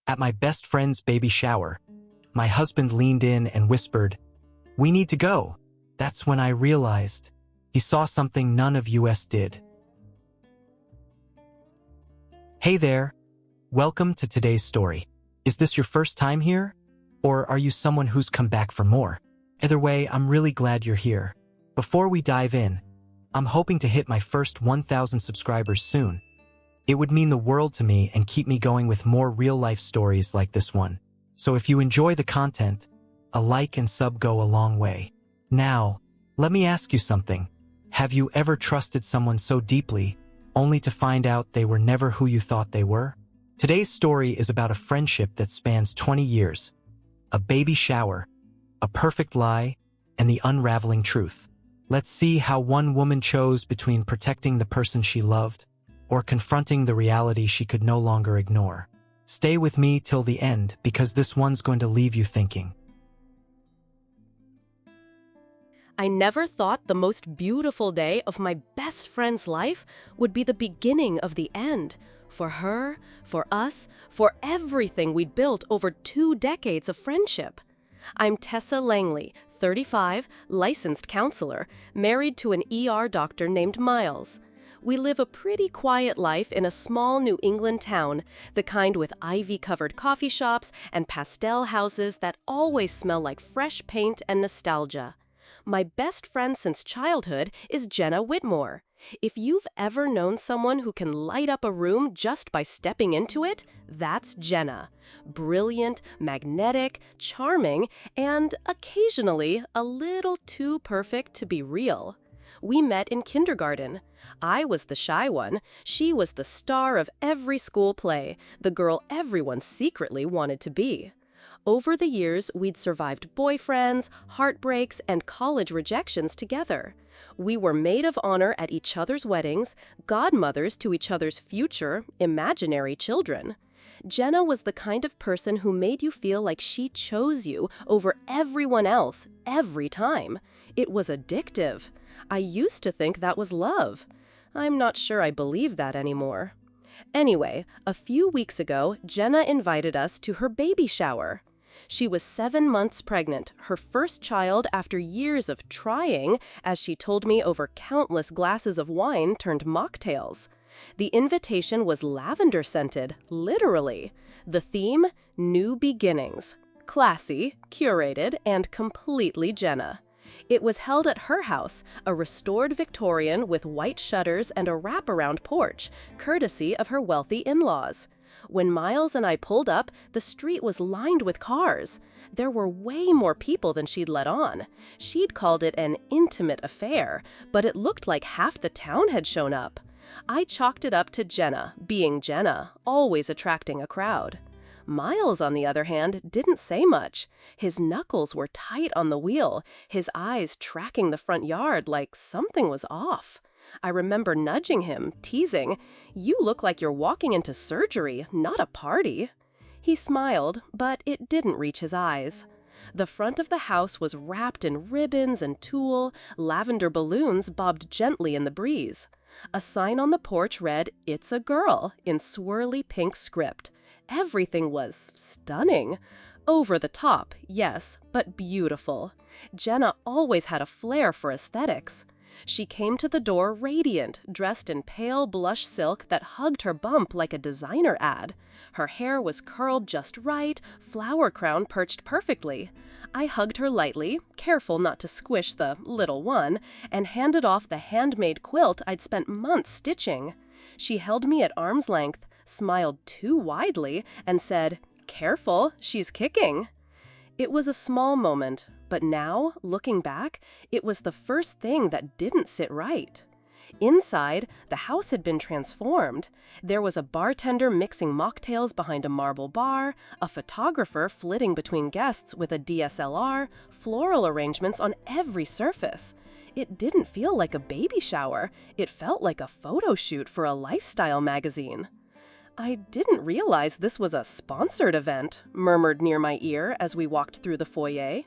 At my best friend's baby shower, my husband leaned in and whispered, "We need to go." That's when I realized he saw something none of us did. Hey there, welcome to today's story. Is this your first time here? Or are you someone who's come back for more? Either way, I'm really glad you're here. Before we dive in, I'm hoping to hit my first 1,000 subscribers soon. It would mean the world to me and keep me going with more real-life stories like this one. So if you enjoy the content, a like and sub go a long way. Now, let me ask you something. Have you ever trusted someone so deeply, only to find out they were never who you thought they were? Today's story is about a friendship that spans 20 years, a baby shower, a perfect lie, and the unraveling truth. Let's see how one woman chose between protecting the person she loved or confronting the reality she could no longer ignore. Stay with me till the end because this one's going to leave you thinking. I never thought the most beautiful day of my best friend's life would be the beginning of the end. For her, for us, for everything we'd built over 2 decades of friendship. I'm Tessa Langley, 35, licensed counselor, married to an ER doctor named Miles. We live a pretty quiet life in a small New England town, the kind with ivy-covered coffee shops and pastel houses that always smell like fresh paint and nostalgia. My best friend since childhood is Jenna Whitmore. If you've ever known someone who can light up a room just by stepping into it, that's Jenna. Brilliant, magnetic, charming, and occasionally a little too perfect to be real. We met in kindergarten. I was the shy one. She was the star of every school play, the girl everyone secretly wanted to be. Over the years, we'd survived boyfriends, heartbreaks, and college rejections together. We were maid of honor at each other's weddings, godmothers to each other's future, imaginary children. Jenna was the kind of person who made you feel like she chose you over everyone else, every time. It was addictive. I used to think that was love. I'm not sure I believe that anymore. Anyway, a few weeks ago, Jenna invited us to her baby shower. She was 7 months pregnant, her first child after years of trying, as she told me over countless glasses of wine turned mocktails. The invitation was lavender-scented, literally. The theme, New Beginnings. Classy, curated, and completely Jenna. It was held at her house, a restored Victorian with white shutters and a wraparound porch, courtesy of her wealthy in-laws. When Miles and I pulled up, the street was lined with cars. There were way more people than she'd let on. She'd called it an intimate affair, but it looked like half the town had shown up. I chalked it up to Jenna, being Jenna, always attracting a crowd. Miles, on the other hand, didn't say much. His knuckles were tight on the wheel, his eyes tracking the front yard like something was off. I remember nudging him, teasing, "You look like you're walking into surgery, not a party." He smiled, but it didn't reach his eyes. The front of the house was wrapped in ribbons and tulle, lavender balloons bobbed gently in the breeze. A sign on the porch read, "It's a girl," in swirly pink script. Everything was stunning. Over the top, yes, but beautiful. Jenna always had a flair for aesthetics. She came to the door radiant, dressed in pale blush silk that hugged her bump like a designer ad. Her hair was curled just right, flower crown perched perfectly. I hugged her lightly, careful not to squish the little one, and handed off the handmade quilt I'd spent months stitching. She held me at arm's length, smiled too widely, and said, "Careful, she's kicking." It was a small moment, but now, looking back, it was the first thing that didn't sit right. Inside, the house had been transformed. There was a bartender mixing mocktails behind a marble bar, a photographer flitting between guests with a DSLR, floral arrangements on every surface. It didn't feel like a baby shower. It felt like a photo shoot for a lifestyle magazine. "I didn't realize this was a sponsored event," murmured near my ear as we walked through the foyer.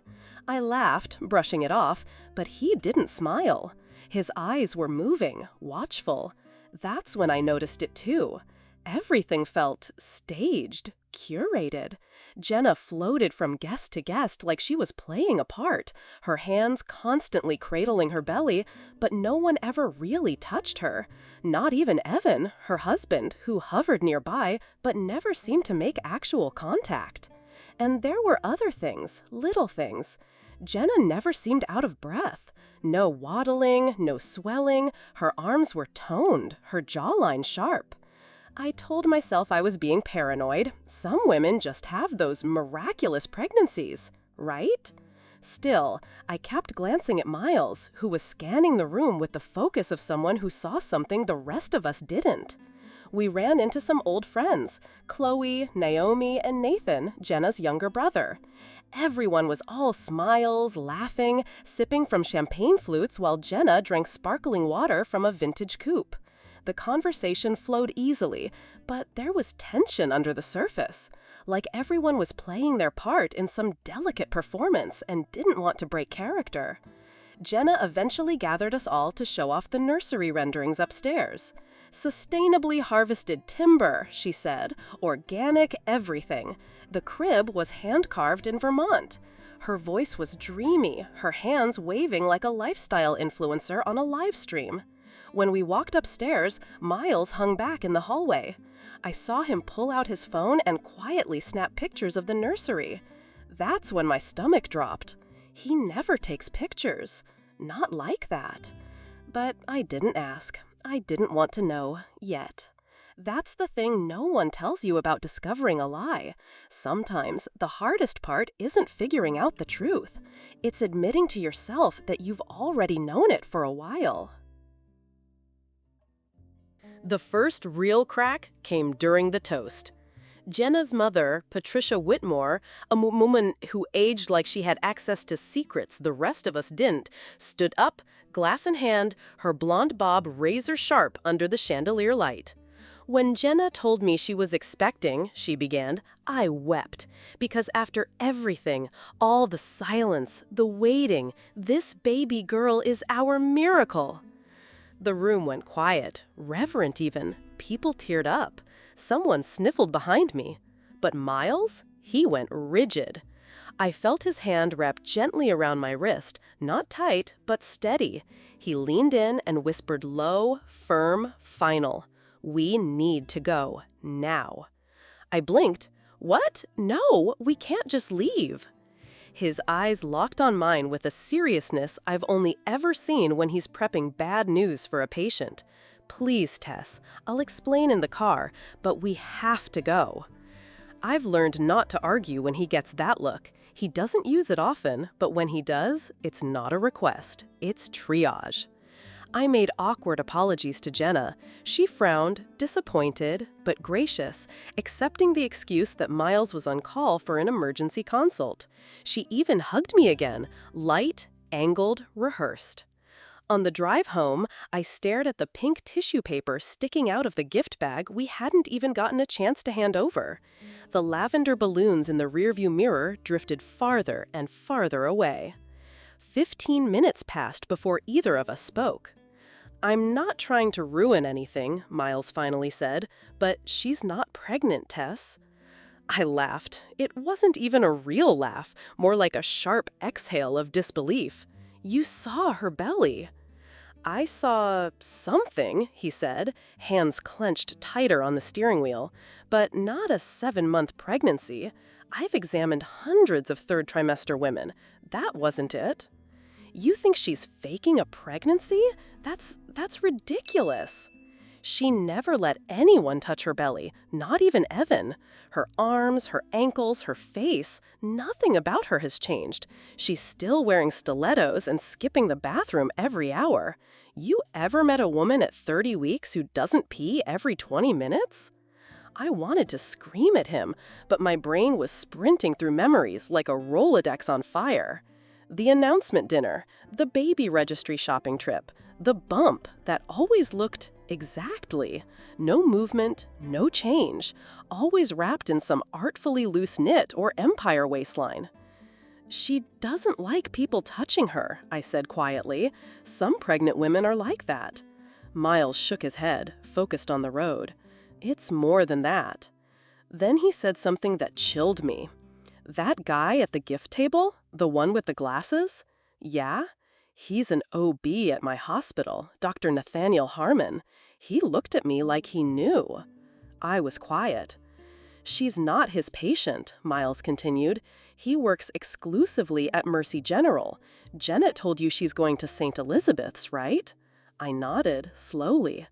I laughed, brushing it off, but he didn't smile. His eyes were moving, watchful. That's when I noticed it too. Everything felt staged, curated. Jenna floated from guest to guest like she was playing a part, her hands constantly cradling her belly, but no one ever really touched her. Not even Evan, her husband, who hovered nearby but never seemed to make actual contact. And there were other things, little things. Jenna never seemed out of breath. No waddling, no swelling, her arms were toned, her jawline sharp. I told myself I was being paranoid. Some women just have those miraculous pregnancies, right? Still, I kept glancing at Miles, who was scanning the room with the focus of someone who saw something the rest of us didn't. We ran into some old friends, Chloe, Naomi, and Nathan, Jenna's younger brother. Everyone was all smiles, laughing, sipping from champagne flutes while Jenna drank sparkling water from a vintage coupe. The conversation flowed easily, but there was tension under the surface, like everyone was playing their part in some delicate performance and didn't want to break character. Jenna eventually gathered us all to show off the nursery renderings upstairs. Sustainably harvested timber, she said, organic everything. The crib was hand-carved in Vermont. Her voice was dreamy, her hands waving like a lifestyle influencer on a live stream. When we walked upstairs, Miles hung back in the hallway. I saw him pull out his phone and quietly snap pictures of the nursery. That's when my stomach dropped. He never takes pictures. Not like that. But I didn't ask. I didn't want to know, yet. That's the thing no one tells you about discovering a lie. Sometimes the hardest part isn't figuring out the truth. It's admitting to yourself that you've already known it for a while. The first real crack came during the toast. Jenna's mother, Patricia Whitmore, a woman who aged like she had access to secrets the rest of us didn't, stood up, glass in hand, her blonde bob razor sharp under the chandelier light. When Jenna told me she was expecting, she began, I wept, because after everything, all the silence, the waiting, this baby girl is our miracle. The room went quiet, reverent even. People teared up. Someone sniffled behind me. But Miles? He went rigid. I felt his hand wrap gently around my wrist, not tight, but steady. He leaned in and whispered low, firm, final. We need to go, now. I blinked. What? No, we can't just leave. His eyes locked on mine with a seriousness I've only ever seen when he's prepping bad news for a patient. Please, Tess, I'll explain in the car, but we have to go. I've learned not to argue when he gets that look. He doesn't use it often, but when he does, it's not a request. It's triage. I made awkward apologies to Jenna. She frowned, disappointed, but gracious, accepting the excuse that Miles was on call for an emergency consult. She even hugged me again, light, angled, rehearsed. On the drive home, I stared at the pink tissue paper sticking out of the gift bag we hadn't even gotten a chance to hand over. The lavender balloons in the rearview mirror drifted farther and farther away. 15 minutes passed before either of us spoke. I'm not trying to ruin anything, Miles finally said, but she's not pregnant, Tess. I laughed. It wasn't even a real laugh, more like a sharp exhale of disbelief. You saw her belly. I saw something, he said, hands clenched tighter on the steering wheel, but not a 7-month pregnancy. I've examined hundreds of third trimester women. That wasn't it. You think she's faking a pregnancy? That's ridiculous. She never let anyone touch her belly, not even Evan. Her arms, her ankles, her face, nothing about her has changed. She's still wearing stilettos and skipping the bathroom every hour. You ever met a woman at 30 weeks who doesn't pee every 20 minutes? I wanted to scream at him, but my brain was sprinting through memories like a Rolodex on fire. The announcement dinner, the baby registry shopping trip, the bump that always looked exactly. No movement, no change, always wrapped in some artfully loose knit or empire waistline. She doesn't like people touching her, I said quietly. Some pregnant women are like that. Miles shook his head, focused on the road. It's more than that. Then he said something that chilled me. That guy at the gift table, the one with the glasses? Yeah? He's an OB at my hospital, Dr. Nathaniel Harmon. He looked at me like he knew. I was quiet. She's not his patient, Miles continued. He works exclusively at Mercy General. Janet told you she's going to St. Elizabeth's, right? I nodded, slowly.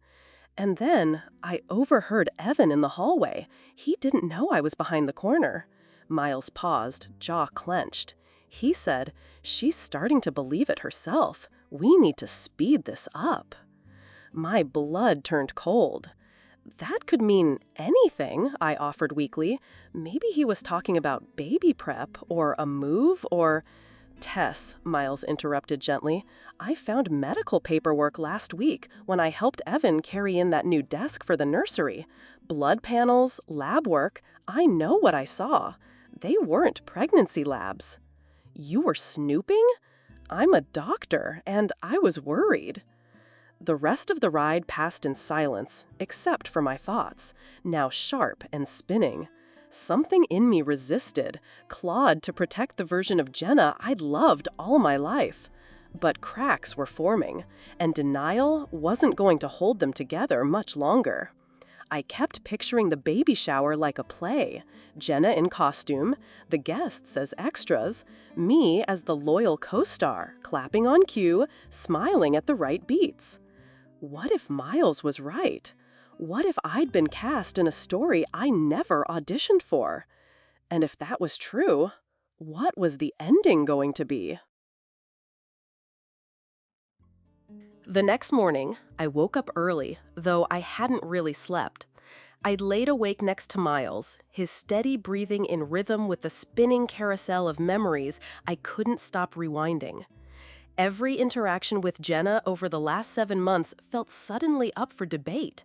And then I overheard Evan in the hallway. He didn't know I was behind the corner. Miles paused, jaw clenched. He said, "She's starting to believe it herself. We need to speed this up." My blood turned cold. That could mean anything, I offered weakly. Maybe he was talking about baby prep or a move or... Tess, Miles interrupted gently, I found medical paperwork last week when I helped Evan carry in that new desk for the nursery. Blood panels, lab work, I know what I saw. They weren't pregnancy labs. You were snooping? I'm a doctor, and I was worried. The rest of the ride passed in silence, except for my thoughts, now sharp and spinning. Something in me resisted, clawed to protect the version of Jenna I'd loved all my life. But cracks were forming, and denial wasn't going to hold them together much longer. I kept picturing the baby shower like a play, Jenna in costume, the guests as extras, me as the loyal co-star, clapping on cue, smiling at the right beats. What if Miles was right? What if I'd been cast in a story I never auditioned for? And if that was true, what was the ending going to be? The next morning, I woke up early, though I hadn't really slept. I'd laid awake next to Miles, his steady breathing in rhythm with the spinning carousel of memories I couldn't stop rewinding. Every interaction with Jenna over the last 7 months felt suddenly up for debate.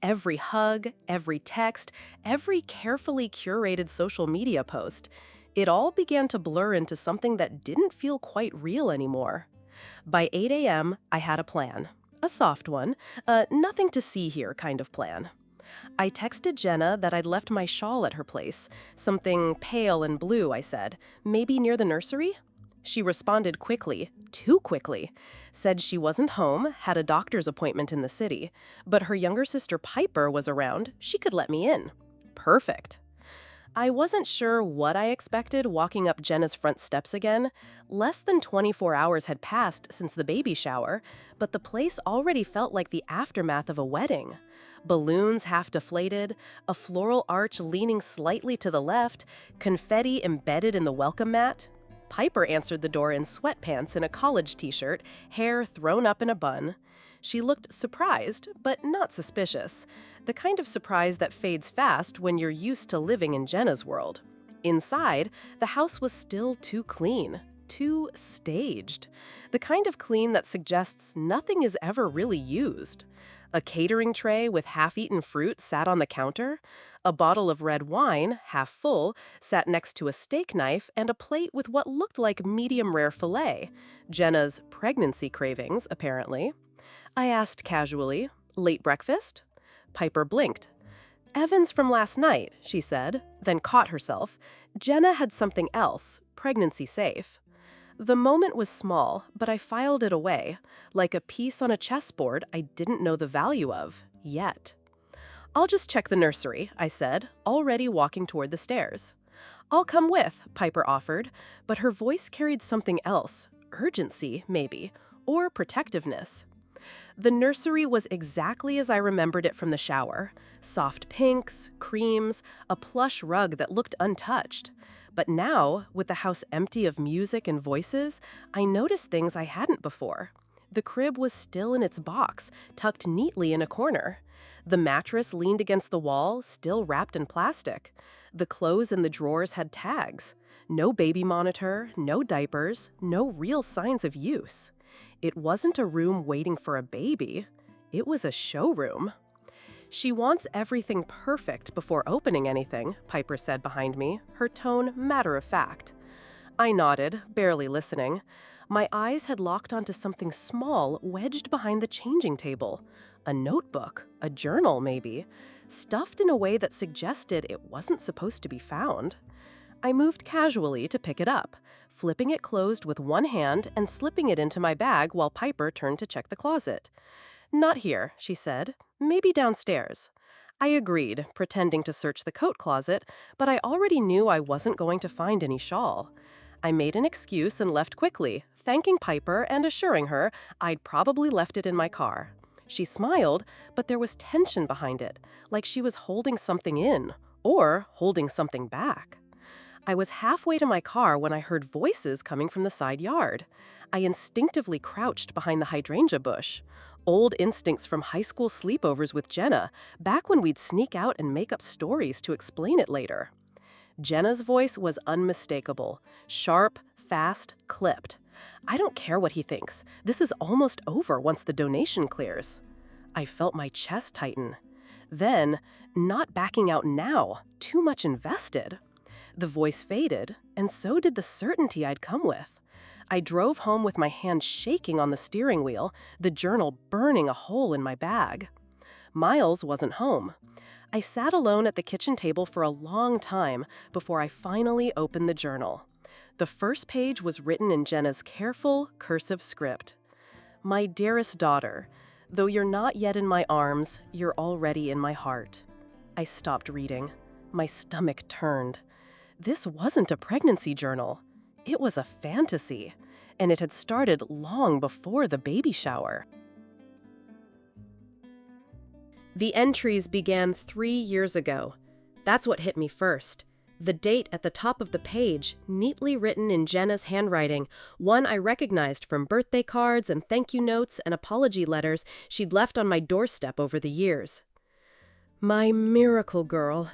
Every hug, every text, every carefully curated social media post, it all began to blur into something that didn't feel quite real anymore. By 8 a.m., I had a plan. A soft one, nothing to see here kind of plan. I texted Jenna that I'd left my shawl at her place. Something pale and blue, I said. Maybe near the nursery? She responded quickly, too quickly, said she wasn't home, had a doctor's appointment in the city, but her younger sister Piper was around, she could let me in. Perfect. I wasn't sure what I expected walking up Jenna's front steps again. Less than 24 hours had passed since the baby shower, but the place already felt like the aftermath of a wedding. Balloons half deflated, a floral arch leaning slightly to the left, confetti embedded in the welcome mat. Piper answered the door in sweatpants and a college t-shirt, hair thrown up in a bun. She looked surprised, but not suspicious. The kind of surprise that fades fast when you're used to living in Jenna's world. Inside, the house was still too clean, too staged. The kind of clean that suggests nothing is ever really used. A catering tray with half-eaten fruit sat on the counter. A bottle of red wine, half full, sat next to a steak knife and a plate with what looked like medium-rare filet. Jenna's pregnancy cravings, apparently. I asked casually, "Late breakfast?" Piper blinked. "Evan's from last night," she said, then caught herself. Jenna had something else, pregnancy safe. The moment was small, but I filed it away, like a piece on a chessboard I didn't know the value of, yet. "I'll just check the nursery," I said, already walking toward the stairs. "I'll come with," Piper offered, but her voice carried something else, urgency, maybe, or protectiveness. The nursery was exactly as I remembered it from the shower. Soft pinks, creams, a plush rug that looked untouched. But now, with the house empty of music and voices, I noticed things I hadn't before. The crib was still in its box, tucked neatly in a corner. The mattress leaned against the wall, still wrapped in plastic. The clothes in the drawers had tags. No baby monitor, no diapers, no real signs of use. It wasn't a room waiting for a baby. It was a showroom. "She wants everything perfect before opening anything," Piper said behind me, her tone matter-of-fact. I nodded, barely listening. My eyes had locked onto something small wedged behind the changing table. A notebook, a journal maybe, stuffed in a way that suggested it wasn't supposed to be found. I moved casually to pick it up, flipping it closed with one hand and slipping it into my bag while Piper turned to check the closet. "Not here," she said. "Maybe downstairs." I agreed, pretending to search the coat closet, but I already knew I wasn't going to find any shawl. I made an excuse and left quickly, thanking Piper and assuring her I'd probably left it in my car. She smiled, but there was tension behind it, like she was holding something in, or holding something back. I was halfway to my car when I heard voices coming from the side yard. I instinctively crouched behind the hydrangea bush. Old instincts from high school sleepovers with Jenna, back when we'd sneak out and make up stories to explain it later. Jenna's voice was unmistakable, sharp, fast, clipped. "I don't care what he thinks. This is almost over once the donation clears." I felt my chest tighten. Then, "Not backing out now, too much invested." The voice faded, and so did the certainty I'd come with. I drove home with my hand shaking on the steering wheel, the journal burning a hole in my bag. Miles wasn't home. I sat alone at the kitchen table for a long time before I finally opened the journal. The first page was written in Jenna's careful, cursive script. "My dearest daughter, though you're not yet in my arms, you're already in my heart." I stopped reading. My stomach turned. This wasn't a pregnancy journal. It was a fantasy, and it had started long before the baby shower. The entries began 3 years ago. That's what hit me first. The date at the top of the page, neatly written in Jenna's handwriting, one I recognized from birthday cards and thank you notes and apology letters she'd left on my doorstep over the years. "My miracle girl.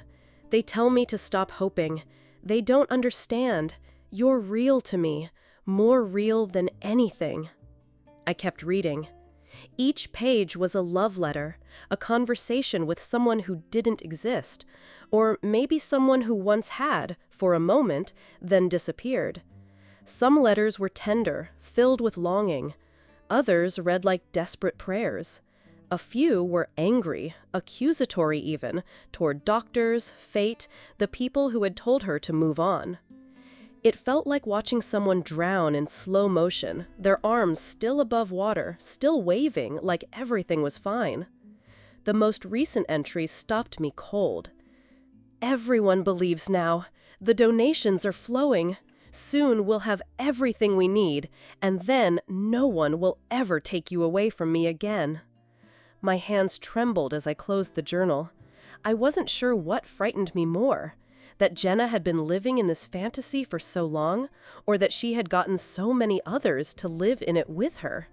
They tell me to stop hoping. They don't understand. You're real to me, more real than anything." I kept reading. Each page was a love letter, a conversation with someone who didn't exist, or maybe someone who once had, for a moment, then disappeared. Some letters were tender, filled with longing. Others read like desperate prayers. A few were angry, accusatory even, toward doctors, fate, the people who had told her to move on. It felt like watching someone drown in slow motion, their arms still above water, still waving like everything was fine. The most recent entries stopped me cold. "Everyone believes now. The donations are flowing. Soon we'll have everything we need, and then no one will ever take you away from me again." My hands trembled as I closed the journal. I wasn't sure what frightened me more, that Jenna had been living in this fantasy for so long, or that she had gotten so many others to live in it with her.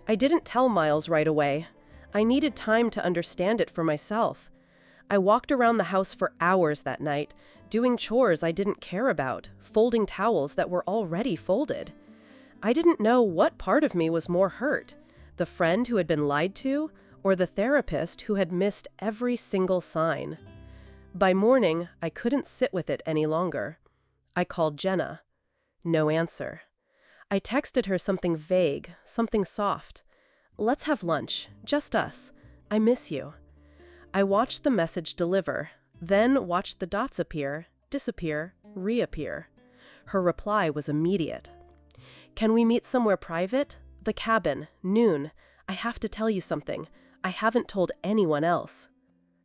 I didn't tell Miles right away. I needed time to understand it for myself. I walked around the house for hours that night, doing chores I didn't care about, folding towels that were already folded. I didn't know what part of me was more hurt, the friend who had been lied to, or the therapist who had missed every single sign. By morning, I couldn't sit with it any longer. I called Jenna. No answer. I texted her something vague, something soft. "Let's have lunch, just us. I miss you." I watched the message deliver, then watched the dots appear, disappear, reappear. Her reply was immediate. "Can we meet somewhere private? The cabin, noon. I have to tell you something. I haven't told anyone else."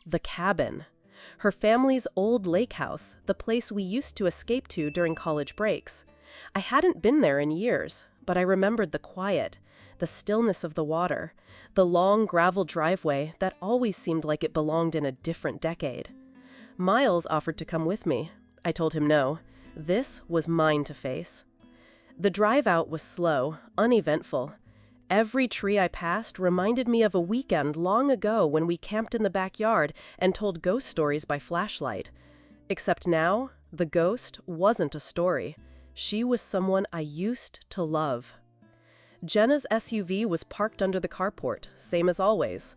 The cabin. Her family's old lake house, the place we used to escape to during college breaks. I hadn't been there in years, but I remembered the quiet, the stillness of the water, the long gravel driveway that always seemed like it belonged in a different decade. Miles offered to come with me. I told him no. This was mine to face. The drive out was slow, uneventful. Every tree I passed reminded me of a weekend long ago when we camped in the backyard and told ghost stories by flashlight. Except now, the ghost wasn't a story. She was someone I used to love. Jenna's SUV was parked under the carport, same as always.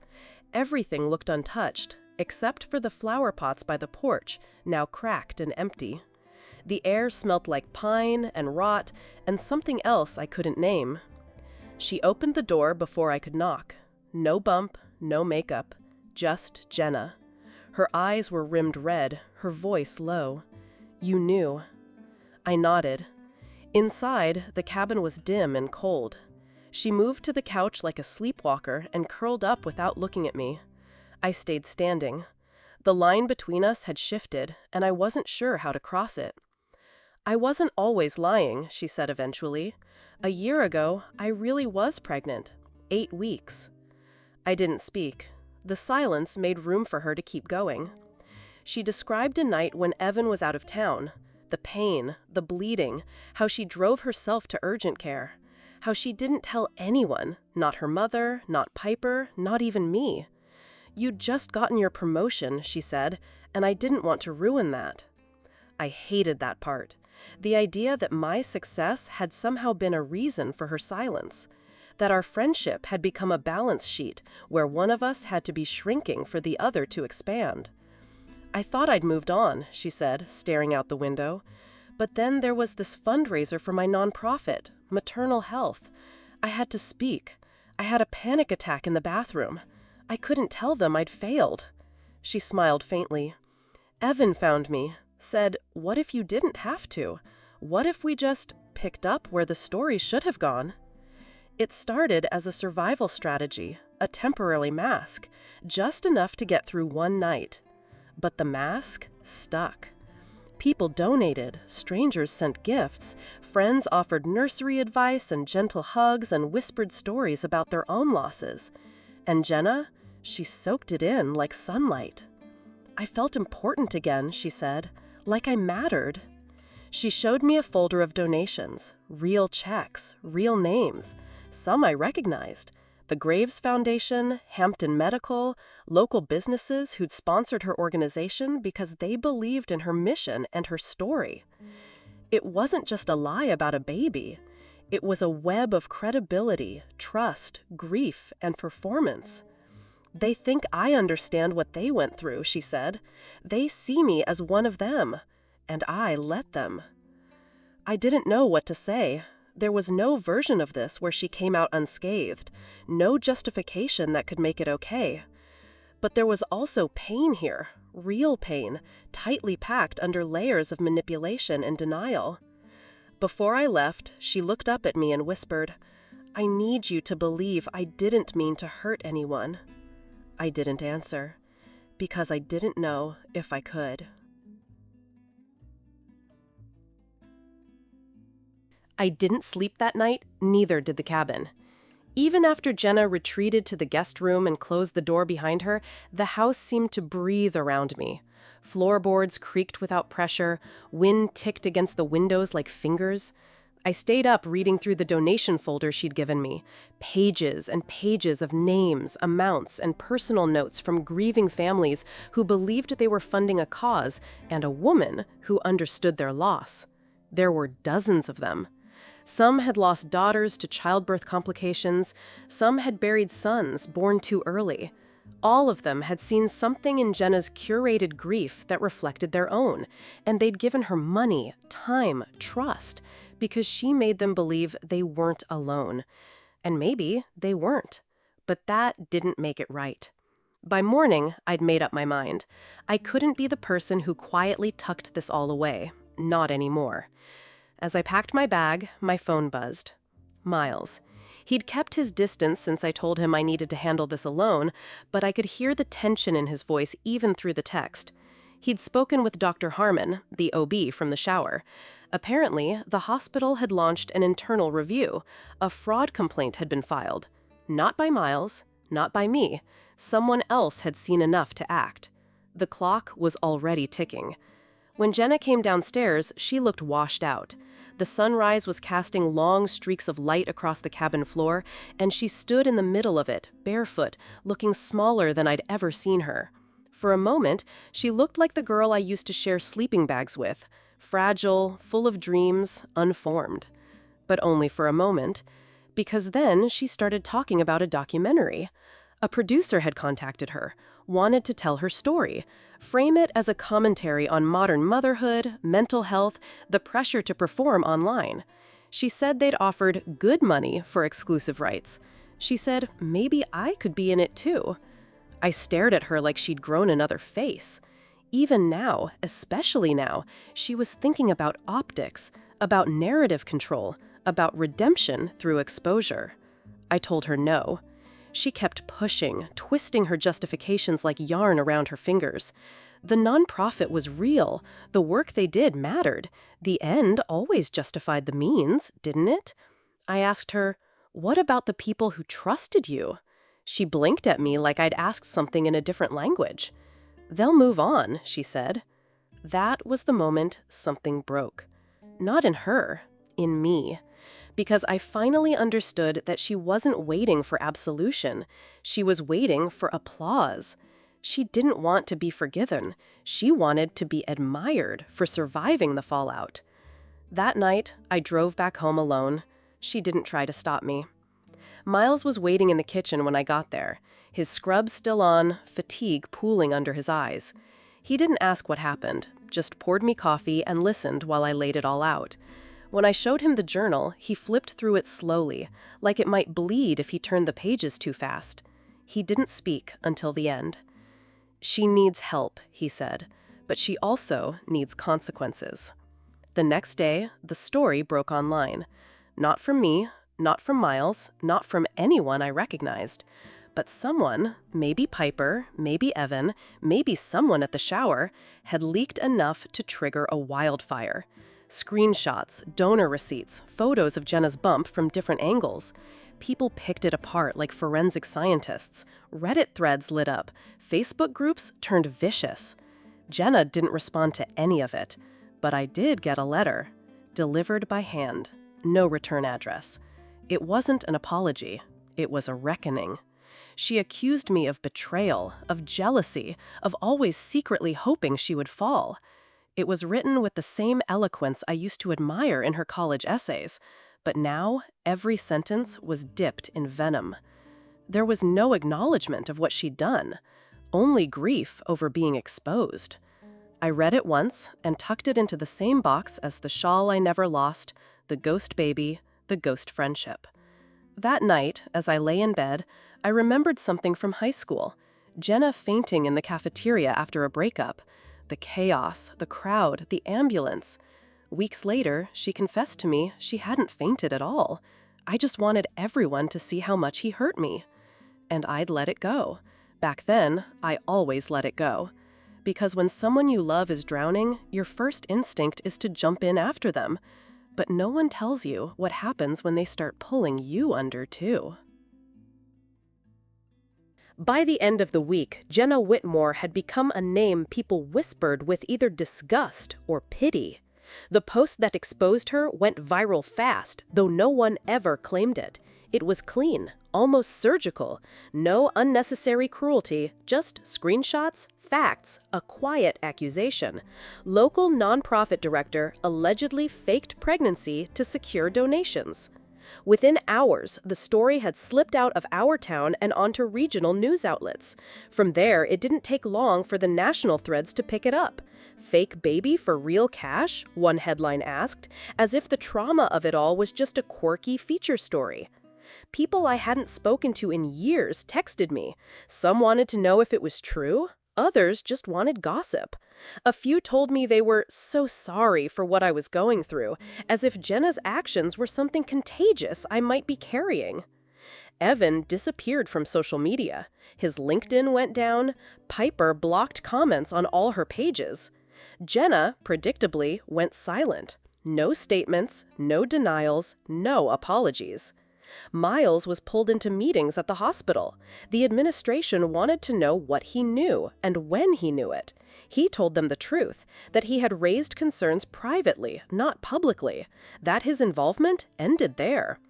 Everything looked untouched, except for the flower pots by the porch, now cracked and empty. The air smelt like pine and rot and something else I couldn't name. She opened the door before I could knock. No bump, no makeup, just Jenna. Her eyes were rimmed red, her voice low. "You knew." I nodded. Inside, the cabin was dim and cold. She moved to the couch like a sleepwalker and curled up without looking at me. I stayed standing. The line between us had shifted, and I wasn't sure how to cross it. "I wasn't always lying," she said eventually. "A year ago, I really was pregnant. 8 weeks." I didn't speak. The silence made room for her to keep going. She described a night when Evan was out of town. The pain, the bleeding, how she drove herself to urgent care. How she didn't tell anyone, not her mother, not Piper, not even me. "You'd just gotten your promotion," she said, "and I didn't want to ruin that." I hated that part. The idea that my success had somehow been a reason for her silence. That our friendship had become a balance sheet where one of us had to be shrinking for the other to expand. "I thought I'd moved on," she said, staring out the window. "But then there was this fundraiser for my nonprofit, maternal health. I had to speak. I had a panic attack in the bathroom. I couldn't tell them I'd failed." She smiled faintly. "Evan found me, said, 'What if you didn't have to? What if we just picked up where the story should have gone?' It started as a survival strategy, a temporary mask, just enough to get through one night. But the mask stuck. People donated, strangers sent gifts, friends offered nursery advice and gentle hugs and whispered stories about their own losses. And Jenna, she soaked it in like sunlight. I felt important again," she said, "like I mattered." She showed me a folder of donations, real checks, real names. Some I recognized. The Graves Foundation, Hampton Medical, local businesses who'd sponsored her organization because they believed in her mission and her story. It wasn't just a lie about a baby. It was a web of credibility, trust, grief, and performance. "They think I understand what they went through," she said. "They see me as one of them, and I let them." I didn't know what to say. There was no version of this where she came out unscathed, no justification that could make it okay. But there was also pain here, real pain, tightly packed under layers of manipulation and denial. Before I left, she looked up at me and whispered, "I need you to believe I didn't mean to hurt anyone." I didn't answer, because I didn't know if I could. I didn't sleep that night, neither did the cabin. Even after Jenna retreated to the guest room and closed the door behind her, the house seemed to breathe around me. Floorboards creaked without pressure, wind ticked against the windows like fingers. I stayed up reading through the donation folder she'd given me, pages and pages of names, amounts, and personal notes from grieving families who believed they were funding a cause and a woman who understood their loss. There were dozens of them. Some had lost daughters to childbirth complications. Some had buried sons born too early. All of them had seen something in Jenna's curated grief that reflected their own, and they'd given her money, time, trust, because she made them believe they weren't alone. And maybe they weren't, but that didn't make it right. By morning, I'd made up my mind. I couldn't be the person who quietly tucked this all away. Not anymore. As I packed my bag, my phone buzzed. Miles. He'd kept his distance since I told him I needed to handle this alone, but I could hear the tension in his voice even through the text. He'd spoken with Dr. Harmon, the OB from the shower. Apparently, the hospital had launched an internal review. A fraud complaint had been filed. Not by Miles, not by me. Someone else had seen enough to act. The clock was already ticking. When Jenna came downstairs, she looked washed out. The sunrise was casting long streaks of light across the cabin floor, and she stood in the middle of it, barefoot, looking smaller than I'd ever seen her. For a moment, she looked like the girl I used to share sleeping bags with, fragile, full of dreams, unformed. But only for a moment, because then she started talking about a documentary. A producer had contacted her, wanted to tell her story, frame it as a commentary on modern motherhood, mental health, the pressure to perform online. She said they'd offered good money for exclusive rights. She said maybe I could be in it too. I stared at her like she'd grown another face. Even now, especially now, she was thinking about optics, about narrative control, about redemption through exposure. I told her no. She kept pushing, twisting her justifications like yarn around her fingers. The nonprofit was real. The work they did mattered. The end always justified the means, didn't it? I asked her, "What about the people who trusted you?" She blinked at me like I'd asked something in a different language. "They'll move on," she said. That was the moment something broke. Not in her, in me. Because I finally understood that she wasn't waiting for absolution. She was waiting for applause. She didn't want to be forgiven. She wanted to be admired for surviving the fallout. That night, I drove back home alone. She didn't try to stop me. Miles was waiting in the kitchen when I got there, his scrubs still on, fatigue pooling under his eyes. He didn't ask what happened, just poured me coffee and listened while I laid it all out. When I showed him the journal, he flipped through it slowly, like it might bleed if he turned the pages too fast. He didn't speak until the end. "She needs help," he said, "but she also needs consequences." The next day, the story broke online. Not from me, not from Miles, not from anyone I recognized. But someone, maybe Piper, maybe Evan, maybe someone at the shower, had leaked enough to trigger a wildfire. Screenshots, donor receipts, photos of Jenna's bump from different angles. People picked it apart like forensic scientists. Reddit threads lit up. Facebook groups turned vicious. Jenna didn't respond to any of it. But I did get a letter. Delivered by hand. No return address. It wasn't an apology. It was a reckoning. She accused me of betrayal, of jealousy, of always secretly hoping she would fall. It was written with the same eloquence I used to admire in her college essays, but now every sentence was dipped in venom. There was no acknowledgement of what she'd done, only grief over being exposed. I read it once and tucked it into the same box as the shawl I never lost, the ghost baby, the ghost friendship. That night, as I lay in bed, I remembered something from high school. Jenna fainting in the cafeteria after a breakup. The chaos, the crowd, the ambulance. Weeks later, she confessed to me she hadn't fainted at all. I just wanted everyone to see how much he hurt me. And I'd let it go. Back then, I always let it go. Because when someone you love is drowning, your first instinct is to jump in after them. But no one tells you what happens when they start pulling you under, too. By the end of the week, Jenna Whitmore had become a name people whispered with either disgust or pity. The post that exposed her went viral fast, though no one ever claimed it. It was clean, almost surgical. No unnecessary cruelty, just screenshots, facts, a quiet accusation. Local nonprofit director allegedly faked pregnancy to secure donations. Within hours, the story had slipped out of our town and onto regional news outlets. From there, it didn't take long for the national threads to pick it up. "Fake baby for real cash?" one headline asked, as if the trauma of it all was just a quirky feature story. People I hadn't spoken to in years texted me. Some wanted to know if it was true. Others just wanted gossip. A few told me they were so sorry for what I was going through, as if Jenna's actions were something contagious I might be carrying. Evan disappeared from social media. His LinkedIn went down. Piper blocked comments on all her pages. Jenna, predictably, went silent. No statements, no denials, no apologies. Miles was pulled into meetings at the hospital. The administration wanted to know what he knew and when he knew it. He told them the truth, that he had raised concerns privately, not publicly, that his involvement ended there.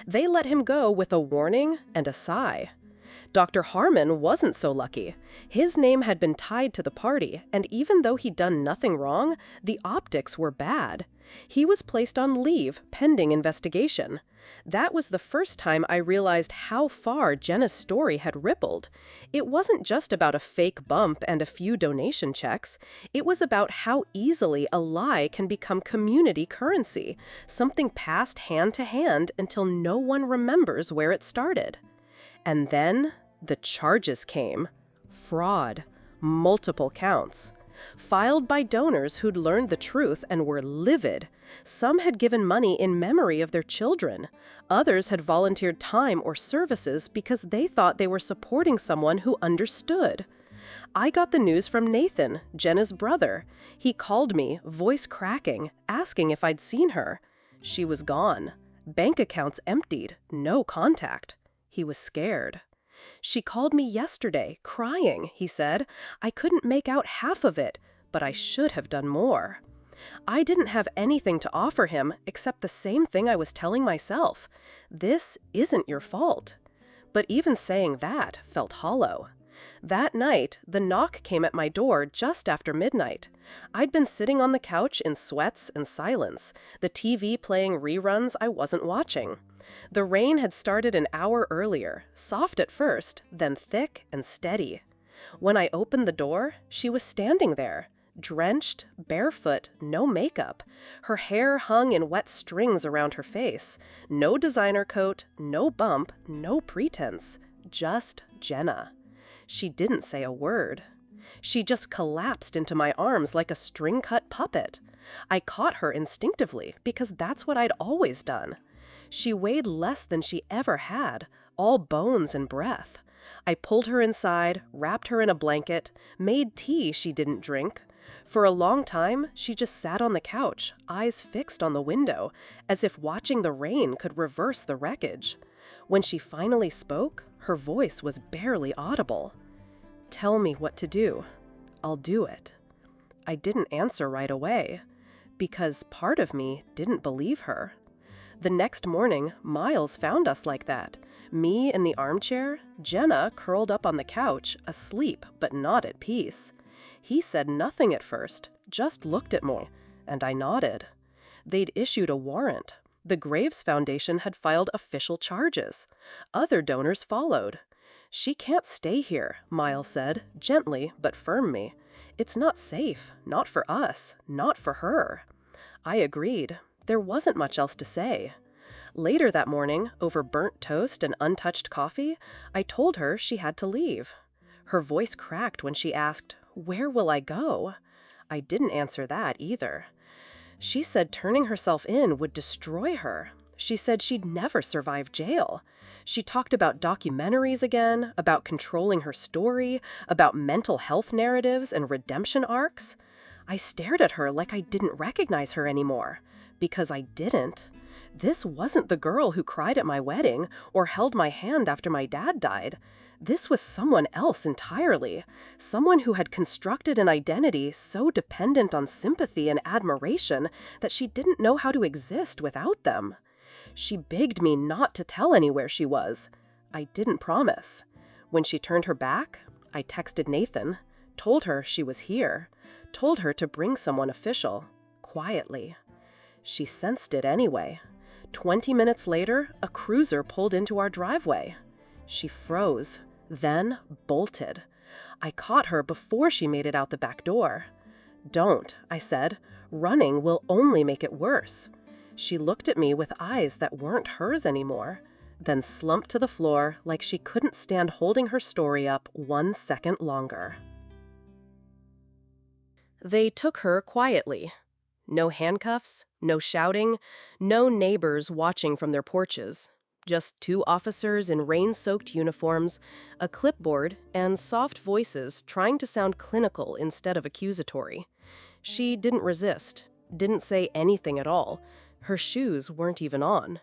They let him go with a warning and a sigh. Dr. Harmon wasn't so lucky. His name had been tied to the party, and even though he'd done nothing wrong, the optics were bad. He was placed on leave pending investigation. That was the first time I realized how far Jenna's story had rippled. It wasn't just about a fake bump and a few donation checks. It was about how easily a lie can become community currency, something passed hand to hand until no one remembers where it started. And then the charges came. fraud, multiple counts. Filed by donors who'd learned the truth and were livid. Some had given money in memory of their children. Others had volunteered time or services because they thought they were supporting someone who understood. I got the news from Nathan, Jenna's brother. He called me, voice cracking, asking if I'd seen her. She was gone. Bank accounts emptied, no contact. He was scared. She called me yesterday, crying, he said. I couldn't make out half of it, but I should have done more. I didn't have anything to offer him except the same thing I was telling myself. This isn't your fault. But even saying that felt hollow. That night, the knock came at my door just after midnight. I'd been sitting on the couch in sweats and silence, the TV playing reruns I wasn't watching. The rain had started an hour earlier, soft at first, then thick and steady. When I opened the door, she was standing there, drenched, barefoot, no makeup. Her hair hung in wet strings around her face. No designer coat, no bump, no pretense. Just Jenna. She didn't say a word. She just collapsed into my arms like a string-cut puppet. I caught her instinctively because that's what I'd always done. She weighed less than she ever had, all bones and breath. I pulled her inside, wrapped her in a blanket, made tea she didn't drink. For a long time, she just sat on the couch, eyes fixed on the window, as if watching the rain could reverse the wreckage. When she finally spoke, her voice was barely audible. "Tell me what to do. I'll do it." I didn't answer right away, because part of me didn't believe her. The next morning, Miles found us like that. Me in the armchair, Jenna curled up on the couch, asleep but not at peace. He said nothing at first, just looked at me, and I nodded. They'd issued a warrant. The Graves Foundation had filed official charges. Other donors followed. "She can't stay here," Miles said, gently but firm me. "It's not safe, not for us, not for her." I agreed. There wasn't much else to say. Later that morning, over burnt toast and untouched coffee, I told her she had to leave. Her voice cracked when she asked, "Where will I go?" I didn't answer that either. She said turning herself in would destroy her. She said she'd never survive jail. She talked about documentaries again, about controlling her story, about mental health narratives and redemption arcs. I stared at her like I didn't recognize her anymore. Because I didn't. This wasn't the girl who cried at my wedding or held my hand after my dad died. This was someone else entirely. Someone who had constructed an identity so dependent on sympathy and admiration that she didn't know how to exist without them. She begged me not to tell anywhere she was. I didn't promise. When she turned her back, I texted Nathan, told her she was here, told her to bring someone official, quietly. She sensed it anyway. 20 minutes later, a cruiser pulled into our driveway. She froze, then bolted. I caught her before she made it out the back door. "Don't," I said. "Running will only make it worse." She looked at me with eyes that weren't hers anymore, then slumped to the floor like she couldn't stand holding her story up 1 second longer. They took her quietly. No handcuffs, no shouting, no neighbors watching from their porches. Just 2 officers in rain-soaked uniforms, a clipboard, and soft voices trying to sound clinical instead of accusatory. She didn't resist, didn't say anything at all. Her shoes weren't even on.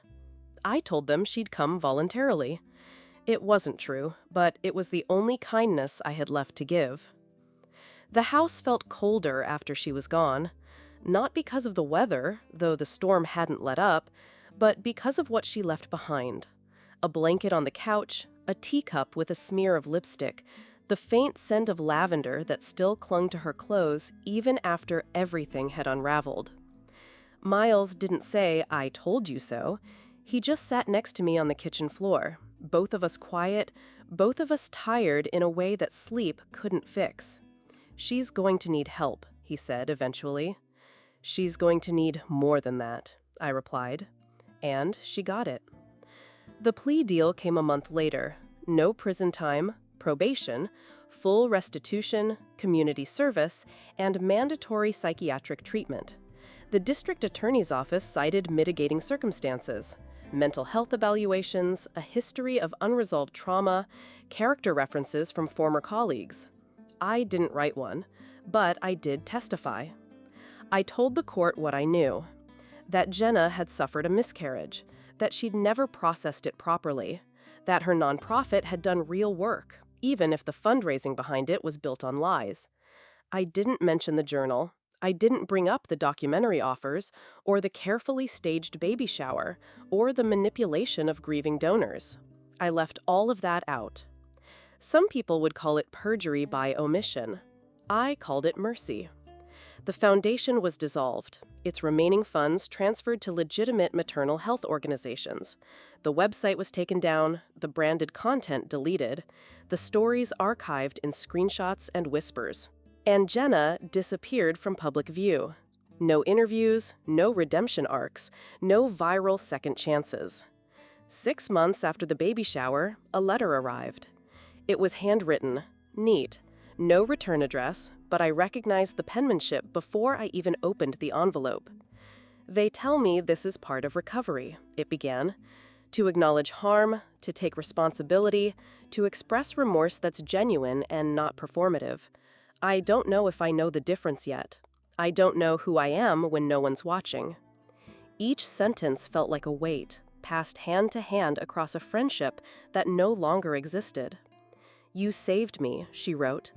I told them she'd come voluntarily. It wasn't true, but it was the only kindness I had left to give. The house felt colder after she was gone. Not because of the weather, though the storm hadn't let up, but because of what she left behind. A blanket on the couch, a teacup with a smear of lipstick, the faint scent of lavender that still clung to her clothes even after everything had unraveled. Miles didn't say, "I told you so." He just sat next to me on the kitchen floor, both of us quiet, both of us tired in a way that sleep couldn't fix. "She's going to need help," he said eventually. "She's going to need more than that," I replied. And she got it. The plea deal came a month later. No prison time, probation, full restitution, community service, and mandatory psychiatric treatment. The district attorney's office cited mitigating circumstances, mental health evaluations, a history of unresolved trauma, character references from former colleagues. I didn't write one, but I did testify. I told the court what I knew, that Jenna had suffered a miscarriage, that she'd never processed it properly, that her nonprofit had done real work, even if the fundraising behind it was built on lies. I didn't mention the journal. I didn't bring up the documentary offers, or the carefully staged baby shower, or the manipulation of grieving donors. I left all of that out. Some people would call it perjury by omission. I called it mercy. The foundation was dissolved, its remaining funds transferred to legitimate maternal health organizations. The website was taken down, the branded content deleted, the stories archived in screenshots and whispers. And Jenna disappeared from public view. No interviews, no redemption arcs, no viral second chances. 6 months after the baby shower, a letter arrived. It was handwritten, neat, no return address, but I recognized the penmanship before I even opened the envelope. "They tell me this is part of recovery," it began. "To acknowledge harm, to take responsibility, to express remorse that's genuine and not performative. I don't know if I know the difference yet. I don't know who I am when no one's watching." Each sentence felt like a weight, passed hand to hand across a friendship that no longer existed. "You saved me," she wrote.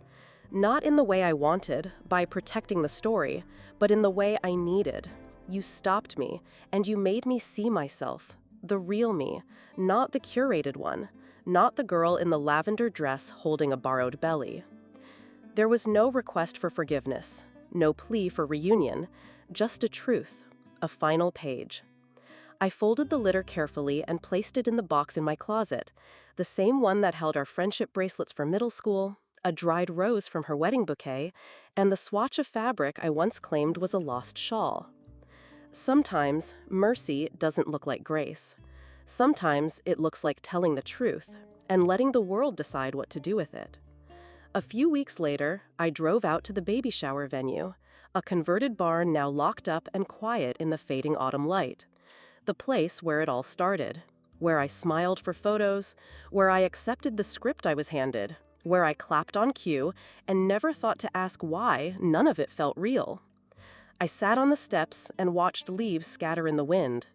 "Not in the way I wanted, by protecting the story, but in the way I needed. You stopped me, and you made me see myself, the real me, not the curated one, not the girl in the lavender dress holding a borrowed belly." There was no request for forgiveness, no plea for reunion, just a truth, a final page. I folded the litter carefully and placed it in the box in my closet, the same one that held our friendship bracelets for middle school, a dried rose from her wedding bouquet, and the swatch of fabric I once claimed was a lost shawl. Sometimes mercy doesn't look like grace. Sometimes it looks like telling the truth and letting the world decide what to do with it. A few weeks later, I drove out to the baby shower venue, a converted barn now locked up and quiet in the fading autumn light. The place where it all started, where I smiled for photos, where I accepted the script I was handed, where I clapped on cue and never thought to ask why none of it felt real. I sat on the steps and watched leaves scatter in the wind.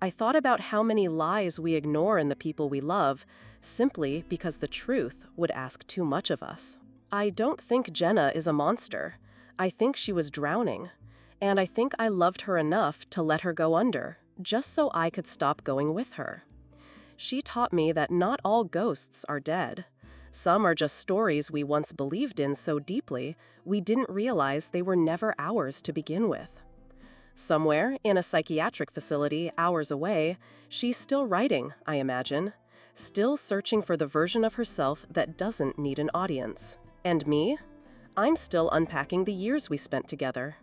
I thought about how many lies we ignore in the people we love, simply because the truth would ask too much of us. I don't think Jenna is a monster. I think she was drowning. And I think I loved her enough to let her go under, just so I could stop going with her. She taught me that not all ghosts are dead. Some are just stories we once believed in so deeply, we didn't realize they were never ours to begin with. Somewhere, in a psychiatric facility hours away, she's still writing, I imagine, still searching for the version of herself that doesn't need an audience. And me? I'm still unpacking the years we spent together.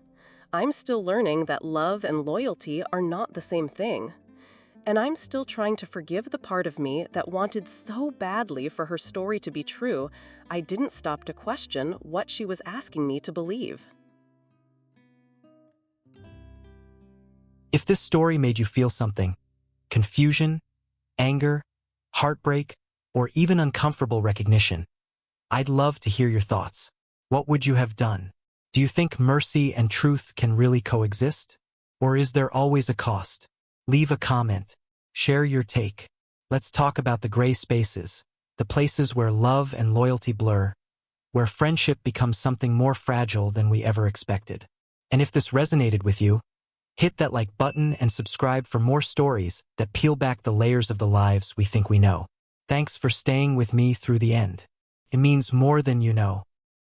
I'm still learning that love and loyalty are not the same thing. And I'm still trying to forgive the part of me that wanted so badly for her story to be true, I didn't stop to question what she was asking me to believe. If this story made you feel something, confusion, anger, heartbreak, or even uncomfortable recognition, I'd love to hear your thoughts. What would you have done? Do you think mercy and truth can really coexist? Or is there always a cost? Leave a comment. Share your take. Let's talk about the gray spaces, the places where love and loyalty blur, where friendship becomes something more fragile than we ever expected. And if this resonated with you, hit that like button and subscribe for more stories that peel back the layers of the lives we think we know. Thanks for staying with me through the end. It means more than you know.